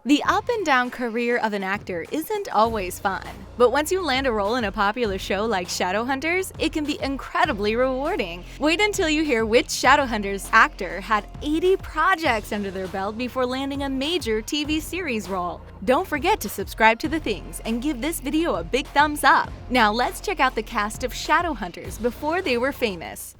The up and down career of an actor isn't always fun, but once you land a role in a popular show like Shadowhunters, it can be incredibly rewarding. Wait until you hear which Shadowhunters actor had 80 projects under their belt before landing a major TV series role. Don't forget to subscribe to The Things and give this video a big thumbs up. Now let's check out the cast of Shadowhunters before they were famous.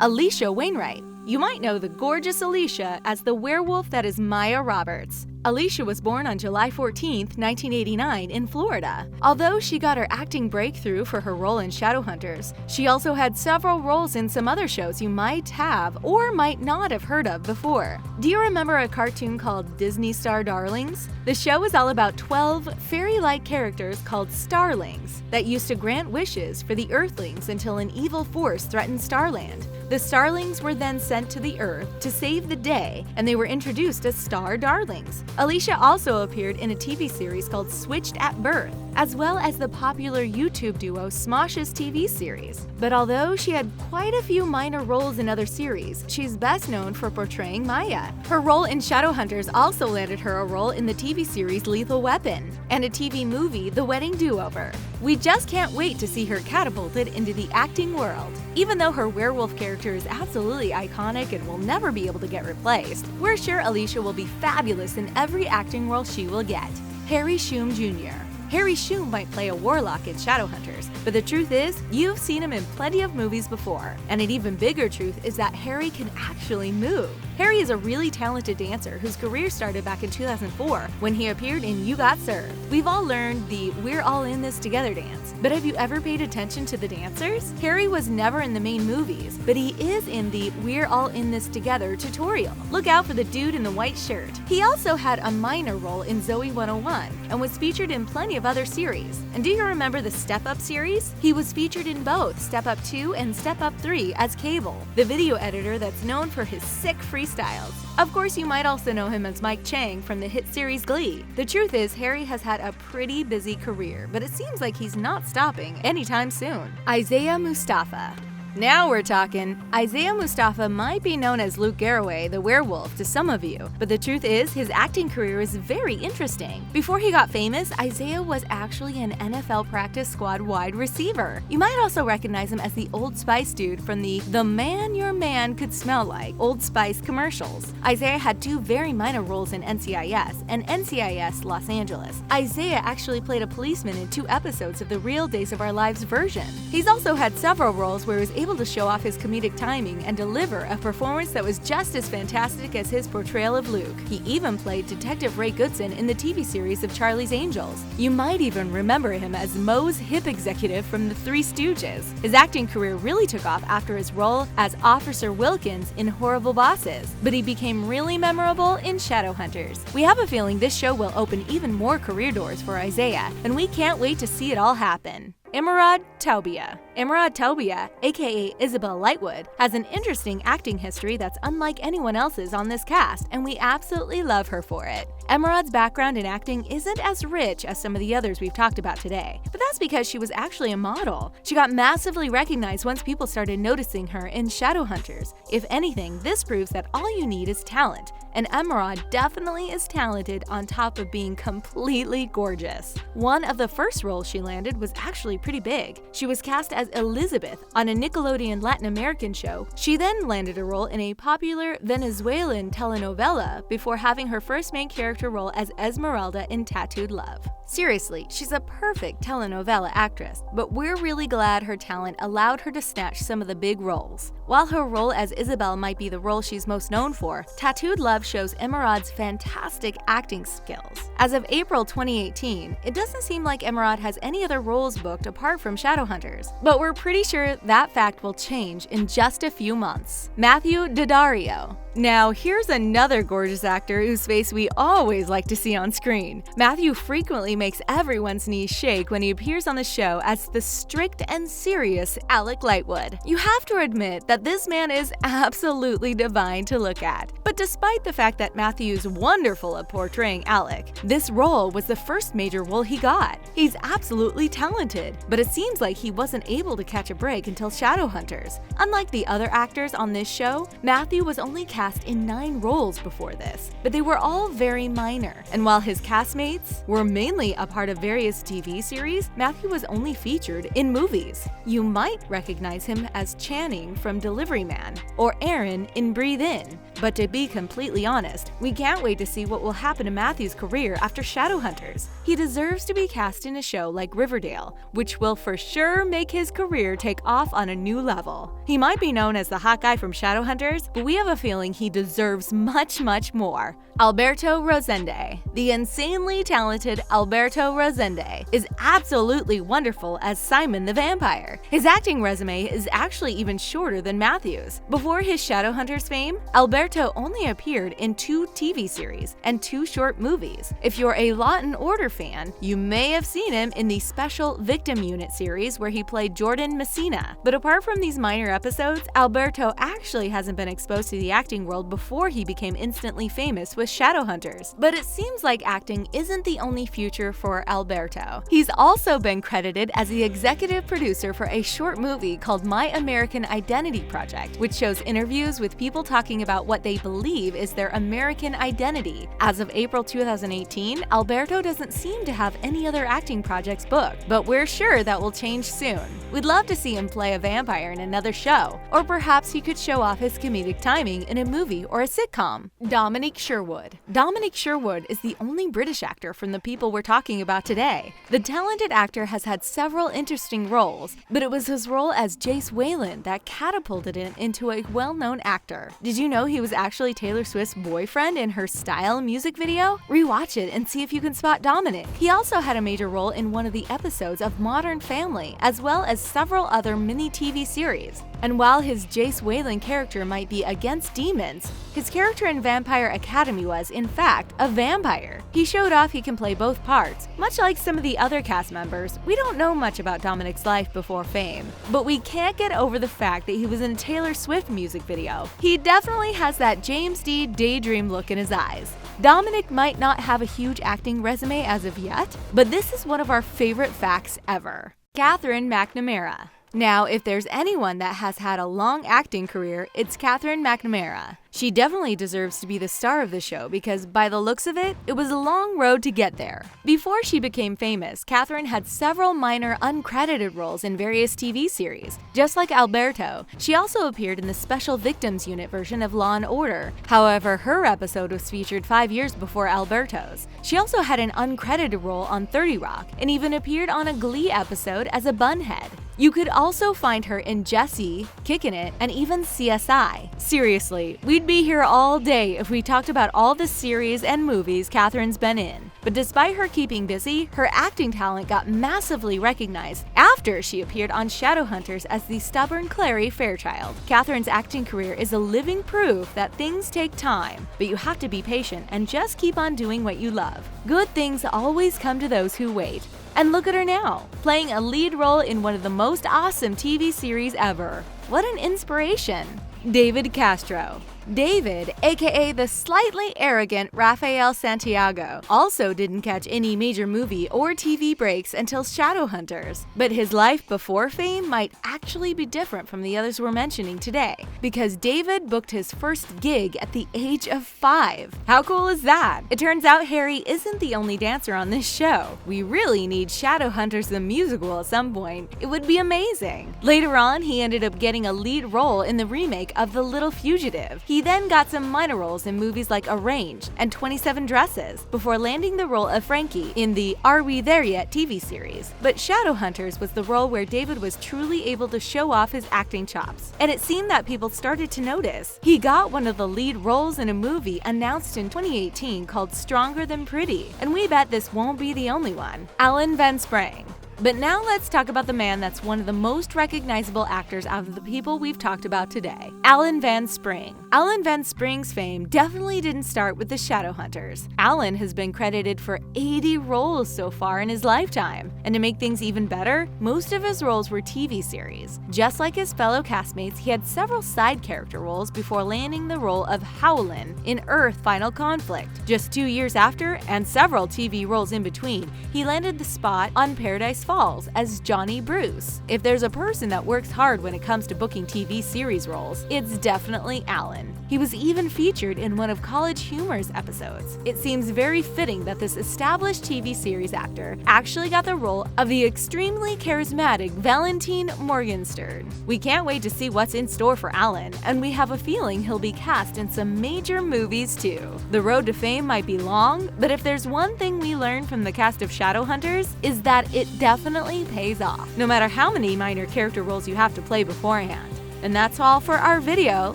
Alicia Wainwright. You might know the gorgeous Alicia as the werewolf that is Maya Roberts. Alicia was born on July 14, 1989 in Florida. Although she got her acting breakthrough for her role in Shadowhunters, she also had several roles in some other shows you might have or might not have heard of before. Do you remember a cartoon called Disney Star Darlings? The show is all about 12 fairy-like characters called starlings that used to grant wishes for the Earthlings until an evil force threatened Starland. The starlings were then sent to the Earth to save the day, and they were introduced as Star Darlings. Alicia also appeared in a TV series called Switched at Birth, as well as the popular YouTube duo Smosh's TV series. But although she had quite a few minor roles in other series, she's best known for portraying Maya. Her role in Shadowhunters also landed her a role in the TV series Lethal Weapon and a TV movie The Wedding Do-Over. We just can't wait to see her catapulted into the acting world. Even though her werewolf character is absolutely iconic and will never be able to get replaced, we're sure Alicia will be fabulous in every acting role she will get. Harry Shum Jr. Harry Shum might play a warlock in Shadowhunters, but the truth is, you've seen him in plenty of movies before. And an even bigger truth is that Harry can actually move. Harry is a really talented dancer whose career started back in 2004 when he appeared in You Got Served. We've all learned the We're All In This Together dance, but have you ever paid attention to the dancers? Harry was never in the main movies, but he is in the We're All In This Together tutorial. Look out for the dude in the white shirt. He also had a minor role in Zoe 101 and was featured in plenty of other series. And do you remember the Step Up series? He was featured in both Step Up 2 and Step Up 3 as Cable, the video editor that's known for his sick freestyles. Of course, you might also know him as Mike Chang from the hit series Glee. The truth is, Harry has had a pretty busy career, but it seems like he's not stopping anytime soon. Isaiah Mustafa. Now we're talking. Isaiah Mustafa might be known as Luke Garraway, the werewolf, to some of you, but the truth is his acting career is very interesting. Before he got famous, Isaiah was actually an NFL practice squad wide receiver. You might also recognize him as the Old Spice dude from the Man Your Man Could Smell Like Old Spice commercials. Isaiah had two very minor roles in NCIS and NCIS Los Angeles. Isaiah actually played a policeman in 2 episodes of the Real Days of Our Lives version. He's also had several roles where he was able to show off his comedic timing and deliver a performance that was just as fantastic as his portrayal of Luke. He even played Detective Ray Goodson in the TV series of Charlie's Angels. You might even remember him as Moe's hip executive from The Three Stooges. His acting career really took off after his role as Officer Wilkins in Horrible Bosses, but he became really memorable in Shadowhunters. We have a feeling this show will open even more career doors for Isaiah, and we can't wait to see it all happen. Emeraude Toubia. Emeraude Toubia, aka Isabel Lightwood, has an interesting acting history that's unlike anyone else's on this cast, and we absolutely love her for it. Emeraude's background in acting isn't as rich as some of the others we've talked about today, but that's because she was actually a model. She got massively recognized once people started noticing her in Shadowhunters. If anything, this proves that all you need is talent, and Emeraude definitely is talented on top of being completely gorgeous. One of the first roles she landed was actually pretty big. She was cast as Elizabeth on a Nickelodeon Latin American show. She then landed a role in a popular Venezuelan telenovela before having her first main character role as Esmeralda in Tattooed Love. Seriously, she's a perfect telenovela actress, but we're really glad her talent allowed her to snatch some of the big roles. While her role as Isabel might be the role she's most known for, Tattooed Love shows Emeraude's fantastic acting skills. As of April 2018, it doesn't seem like Emeraude has any other roles booked apart from Shadowhunters, but we're pretty sure that fact will change in just a few months. Matthew Daddario. Now, here's another gorgeous actor whose face we always like to see on screen. Matthew frequently makes everyone's knees shake when he appears on the show as the strict and serious Alec Lightwood. You have to admit that that this man is absolutely divine to look at. But despite the fact that Matthew's wonderful at portraying Alec, this role was the first major role he got. He's absolutely talented, but it seems like he wasn't able to catch a break until Shadowhunters. Unlike the other actors on this show, Matthew was only cast in 9 roles before this, but they were all very minor. And while his castmates were mainly a part of various TV series, Matthew was only featured in movies. You might recognize him as Channing from Delivery Man or Aaron in Breathe In, but to be completely honest, we can't wait to see what will happen to Matthew's career after Shadowhunters. He deserves to be cast in a show like Riverdale, which will for sure make his career take off on a new level. He might be known as the hot guy from Shadowhunters, but we have a feeling he deserves much more. Alberto Rosendale. The insanely talented Alberto Rosendale is absolutely wonderful as Simon the Vampire. His acting resume is actually even shorter than Matthew's. Before his Shadowhunters fame, Alberto only appeared in 2 TV series and 2 short movies. If you're a Law & Order fan, you may have seen him in the Special Victim Unit series where he played Jordan Messina. But apart from these minor episodes, Alberto actually hasn't been exposed to the acting world before he became instantly famous with Shadowhunters. But it seems like acting isn't the only future for Alberto. He's also been credited as the executive producer for a short movie called My American Identity Project, which shows interviews with people talking about what they believe is their American identity. As of April 2018, Alberto doesn't seem to have any other acting projects booked, but we're sure that will change soon. We'd love to see him play a vampire in another show, or perhaps he could show off his comedic timing in a movie or a sitcom. Dominic Sherwood. Dominic Sherwood is the only British actor from the people we're talking about today. The talented actor has had several interesting roles, but it was his role as Jace Wayland that catapulted him into a well-known actor. Did you know he was actually Taylor Swift's boyfriend in her Style music video? Rewatch it and see if you can spot Dominic. He also had a major role in one of the episodes of Modern Family, as well as several other mini TV series. And while his Jace Wayland character might be against demons, his character in Vampire Academy was, in fact, a vampire. He showed off he can play both parts. Much like some of the other cast members, we don't know much about Dominic's life before fame, but we can't get over the fact that he was in a Taylor Swift music video. He definitely has that James D. Daydream look in his eyes. Dominic might not have a huge acting resume as of yet, but this is one of our favorite facts ever. Katherine McNamara. Now, if there's anyone that has had a long acting career, it's Katherine McNamara. She definitely deserves to be the star of the show because, by the looks of it, it was a long road to get there. Before she became famous, Katherine had several minor uncredited roles in various TV series. Just like Alberto, she also appeared in the Special Victims Unit version of Law & Order. However, her episode was featured 5 years before Alberto's. She also had an uncredited role on 30 Rock and even appeared on a Glee episode as a bunhead. You could also find her in Jessie, Kickin' It, and even CSI. Seriously, we'd be here all day if we talked about all the series and movies Katherine's been in. But despite her keeping busy, her acting talent got massively recognized after she appeared on Shadowhunters as the stubborn Clary Fairchild. Katherine's acting career is a living proof that things take time, but you have to be patient and just keep on doing what you love. Good things always come to those who wait. And look at her now, playing a lead role in one of the most awesome TV series ever. What an inspiration! David Castro. David, aka the slightly arrogant Rafael Santiago, also didn't catch any major movie or TV breaks until Shadowhunters. But his life before fame might actually be different from the others we're mentioning today, because David booked his first gig at the age of 5. How cool is that? It turns out Harry isn't the only dancer on this show. We really need Shadowhunters the musical at some point. It would be amazing. Later on, he ended up getting a lead role in the remake of The Little Fugitive. He then got some minor roles in movies like Arranged and 27 Dresses, before landing the role of Frankie in the Are We There Yet TV series. But Shadowhunters was the role where David was truly able to show off his acting chops, and it seemed that people started to notice. He got one of the lead roles in a movie announced in 2018 called Stronger Than Pretty, and we bet this won't be the only one. Alan Van Sprang. But now let's talk about the man that's one of the most recognizable actors out of the people we've talked about today, Alan Van Spring. Alan Van Spring's fame definitely didn't start with the Shadowhunters. Alan has been credited for 80 roles so far in his lifetime. And to make things even better, most of his roles were TV series. Just like his fellow castmates, he had several side character roles before landing the role of Howlin in Earth Final Conflict. Just 2 years after, and several TV roles in between, he landed the spot on Paradise Falls as Johnny Bruce. If there's a person that works hard when it comes to booking TV series roles, it's definitely Alan. He was even featured in one of College Humor's episodes. It seems very fitting that this established TV series actor actually got the role of the extremely charismatic Valentine Morgenstern. We can't wait to see what's in store for Alan, and we have a feeling he'll be cast in some major movies too. The road to fame might be long, but if there's one thing we learned from the cast of Shadowhunters, is that it definitely pays off, no matter how many minor character roles you have to play beforehand. And that's all for our video.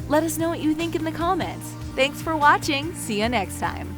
Let us know what you think in the comments. Thanks for watching. See you next time.